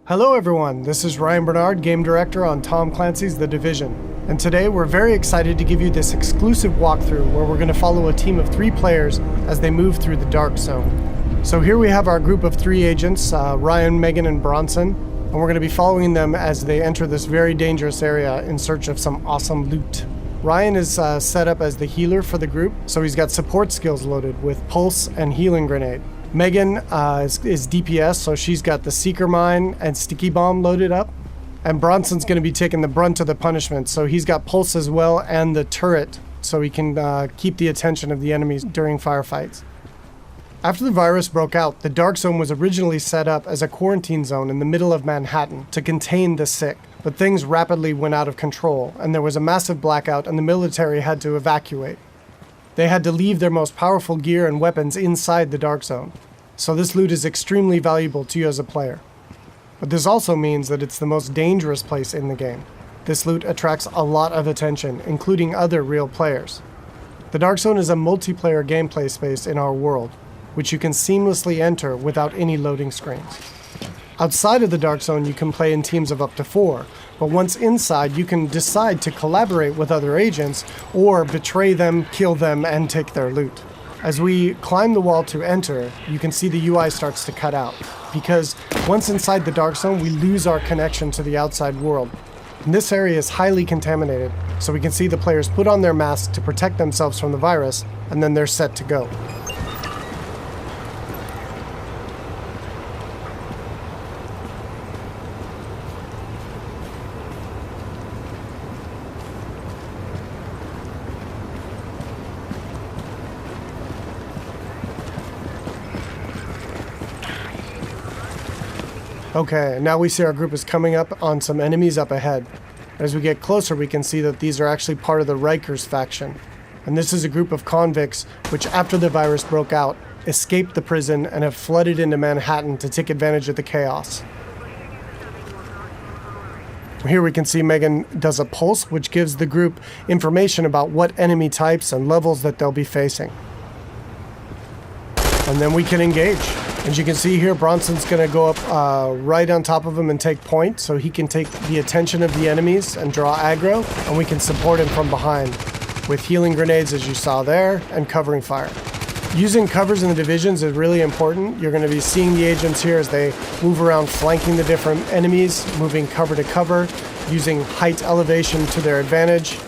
Hello everyone, this is Ryan Bernard, Game Director on Tom Clancy's The Division. And today we're very excited to give you this exclusive walkthrough where we're going to follow a team of 3 players as they move through the Dark Zone. So here we have our group of 3 agents, Ryan, Megan, and Bronson, and we're going to be following them as they enter this very dangerous area in search of some awesome loot. Ryan is set up as the healer for the group, so he's got support skills loaded with Pulse and Healing Grenade. Megan is DPS, so she's got the Seeker Mine and Sticky Bomb loaded up. And Bronson's going to be taking the brunt of the punishment, so he's got Pulse as well and the turret, so he can keep the attention of the enemies during firefights. After the virus broke out, the Dark Zone was originally set up as a quarantine zone in the middle of Manhattan to contain the sick, but things rapidly went out of control, and there was a massive blackout and the military had to evacuate. They had to leave their most powerful gear and weapons inside the Dark Zone, so this loot is extremely valuable to you as a player. But this also means that it's the most dangerous place in the game. This loot attracts a lot of attention, including other real players. The Dark Zone is a multiplayer gameplay space in our world, which you can seamlessly enter without any loading screens. Outside of the Dark Zone, you can play in teams of up to 4, but once inside, you can decide to collaborate with other agents or betray them, kill them, and take their loot. As we climb the wall to enter, you can see the UI starts to cut out, because once inside the Dark Zone, we lose our connection to the outside world. And this area is highly contaminated, so we can see the players put on their masks to protect themselves from the virus, and then they're set to go. Okay, now we see our group is coming up on some enemies up ahead. As we get closer, we can see that these are actually part of the Rikers faction. And this is a group of convicts which, after the virus broke out, escaped the prison and have flooded into Manhattan to take advantage of the chaos. Here we can see Megan does a pulse, which gives the group information about what enemy types and levels that they'll be facing. And then we can engage. As you can see here, Bronson's going to go up right on top of him and take point, so he can take the attention of the enemies and draw aggro, and we can support him from behind with healing grenades, as you saw there, and covering fire. Using covers in the divisions is really important. You're going to be seeing the agents here as they move around flanking the different enemies, moving cover to cover, using height elevation to their advantage,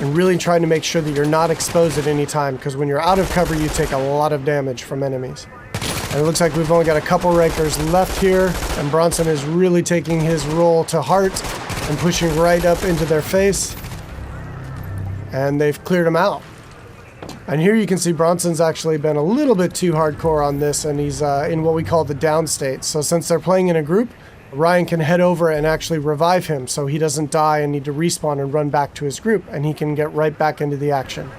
and really trying to make sure that you're not exposed at any time, because when you're out of cover, you take a lot of damage from enemies. And it looks like we've only got a couple Rikers left here, and Bronson is really taking his role to heart and pushing right up into their face. And they've cleared him out. And here you can see Bronson's actually been a little bit too hardcore on this, and he's in what we call the down state. So since they're playing in a group, Ryan can head over and actually revive him so he doesn't die and need to respawn and run back to his group, and he can get right back into the action.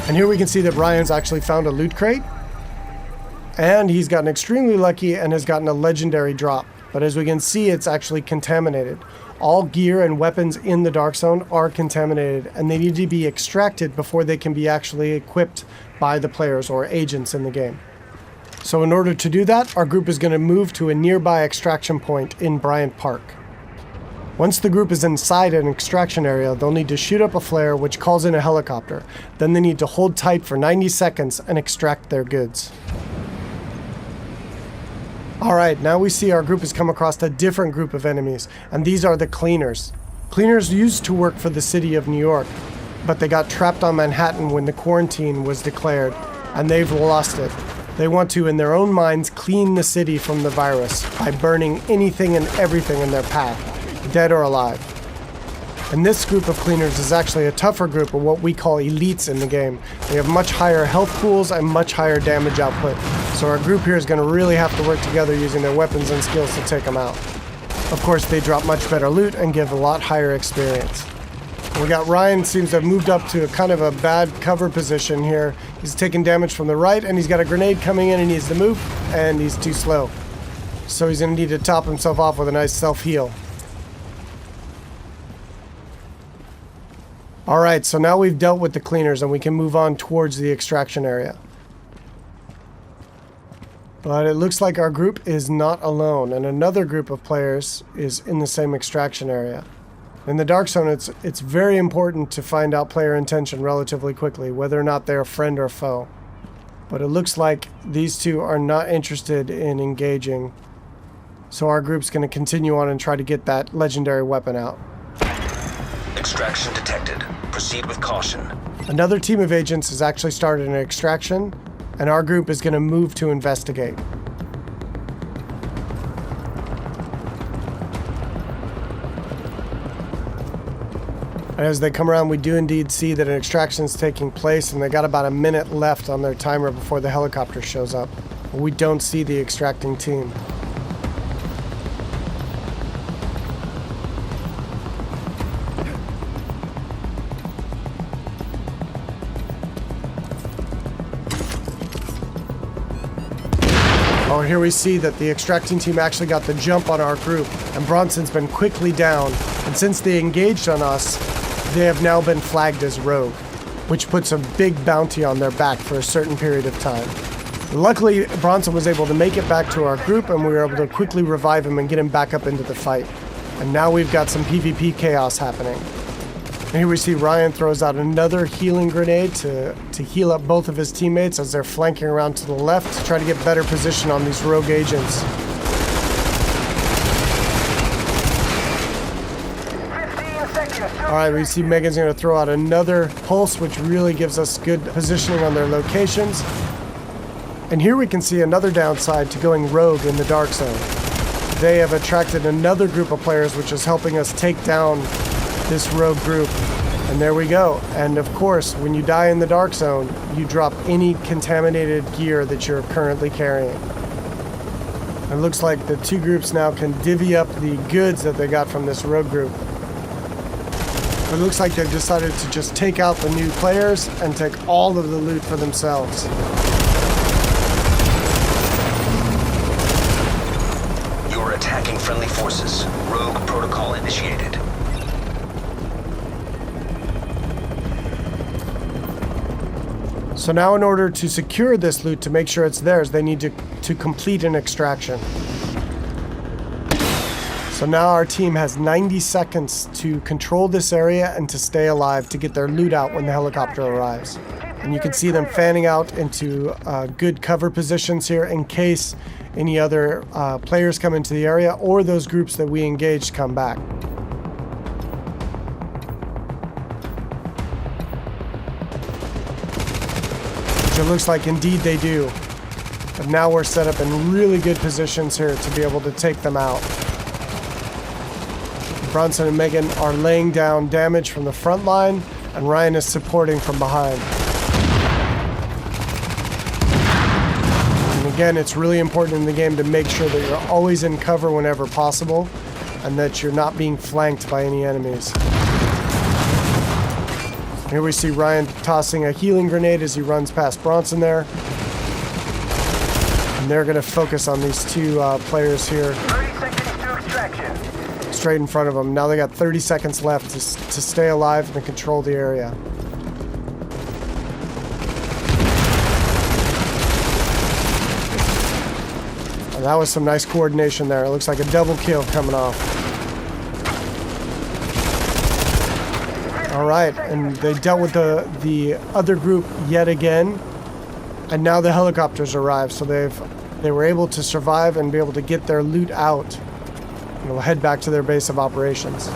And here we can see that Ryan's actually found a loot crate. And he's gotten extremely lucky and has gotten a legendary drop. But as we can see, it's actually contaminated. All gear and weapons in the Dark Zone are contaminated, and they need to be extracted before they can be actually equipped by the players or agents in the game. So in order to do that, our group is going to move to a nearby extraction point in Bryant Park. Once the group is inside an extraction area, they'll need to shoot up a flare which calls in a helicopter. Then they need to hold tight for 90 seconds and extract their goods. Alright, now we see our group has come across a different group of enemies, and these are the Cleaners. Cleaners used to work for the city of New York, but they got trapped on Manhattan when the quarantine was declared, and they've lost it. They want to, in their own minds, clean the city from the virus by burning anything and everything in their path, dead or alive. And this group of Cleaners is actually a tougher group of what we call elites in the game. They have much higher health pools and much higher damage output. So our group here is going to really have to work together using their weapons and skills to take them out. Of course, they drop much better loot and give a lot higher experience. We got Ryan seems to have moved up to a kind of a bad cover position here. He's taking damage from the right, and he's got a grenade coming in and he needs to move, and he's too slow. So he's going to need to top himself off with a nice self-heal. Alright, so now we've dealt with the Cleaners and we can move on towards the extraction area. But it looks like our group is not alone, and another group of players is in the same extraction area. In the Dark Zone, it's very important to find out player intention relatively quickly, whether or not they're a friend or foe. But it looks like these two are not interested in engaging, so our group's going to continue on and try to get that legendary weapon out. Extraction detected. Proceed with caution. Another team of agents has actually started an extraction, and our group is going to move to investigate. And as they come around, we do indeed see that an extraction is taking place, and they got about a minute left on their timer before the helicopter shows up. But we don't see the extracting team. Oh, here we see that the extracting team actually got the jump on our group, and Bronson's been quickly down. And since they engaged on us, they have now been flagged as rogue, which puts a big bounty on their back for a certain period of time. Luckily, Bronson was able to make it back to our group, and we were able to quickly revive him and get him back up into the fight. And now we've got some PvP chaos happening. And here we see Ryan throws out another healing grenade to heal up both of his teammates as they're flanking around to the left to try to get better position on these rogue agents. 15 seconds. Alright, we see Megan's going to throw out another pulse, which really gives us good positioning on their locations. And here we can see another downside to going rogue in the Dark Zone. They have attracted another group of players, which is helping us take down this rogue group. And there we go. And of course, when you die in the Dark Zone, you drop any contaminated gear that you're currently carrying. It looks like the two groups now can divvy up the goods that they got from this rogue group. It looks like they've decided to just take out the new players and take all of the loot for themselves. You are attacking friendly forces. Rogue protocol initiated. So now in order to secure this loot, to make sure it's theirs, they need to complete an extraction. So now our team has 90 seconds to control this area and to stay alive to get their loot out when the helicopter arrives. And you can see them fanning out into good cover positions here in case any other players come into the area or those groups that we engaged come back. Which it looks like indeed they do. But now we're set up in really good positions here to be able to take them out. Bronson and Megan are laying down damage from the front line, and Ryan is supporting from behind. And again, it's really important in the game to make sure that you're always in cover whenever possible, and that you're not being flanked by any enemies. Here we see Ryan tossing a healing grenade as he runs past Bronson there. And they're going to focus on these two players here. 30 seconds to extraction. Straight in front of them. Now they got 30 seconds left to stay alive and control the area. And that was some nice coordination there. It looks like a double kill coming off. All right, and they dealt with the other group yet again, and now the helicopters arrived, so they were able to survive and be able to get their loot out, and will head back to their base of operations.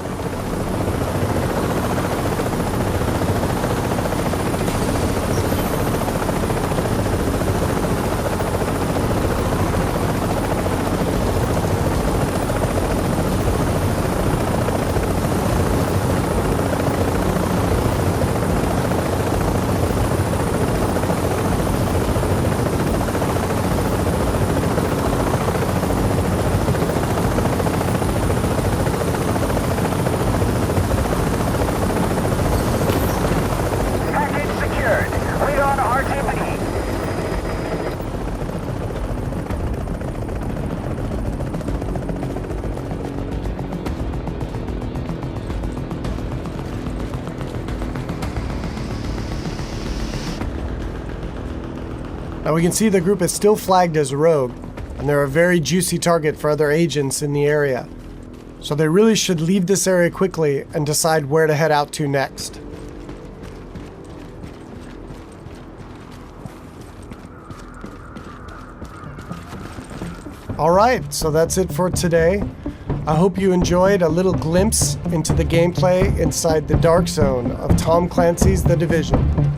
Now we can see the group is still flagged as rogue, and they're a very juicy target for other agents in the area. So they really should leave this area quickly and decide where to head out to next. Alright, so that's it for today. I hope you enjoyed a little glimpse into the gameplay inside the dark zone of Tom Clancy's The Division.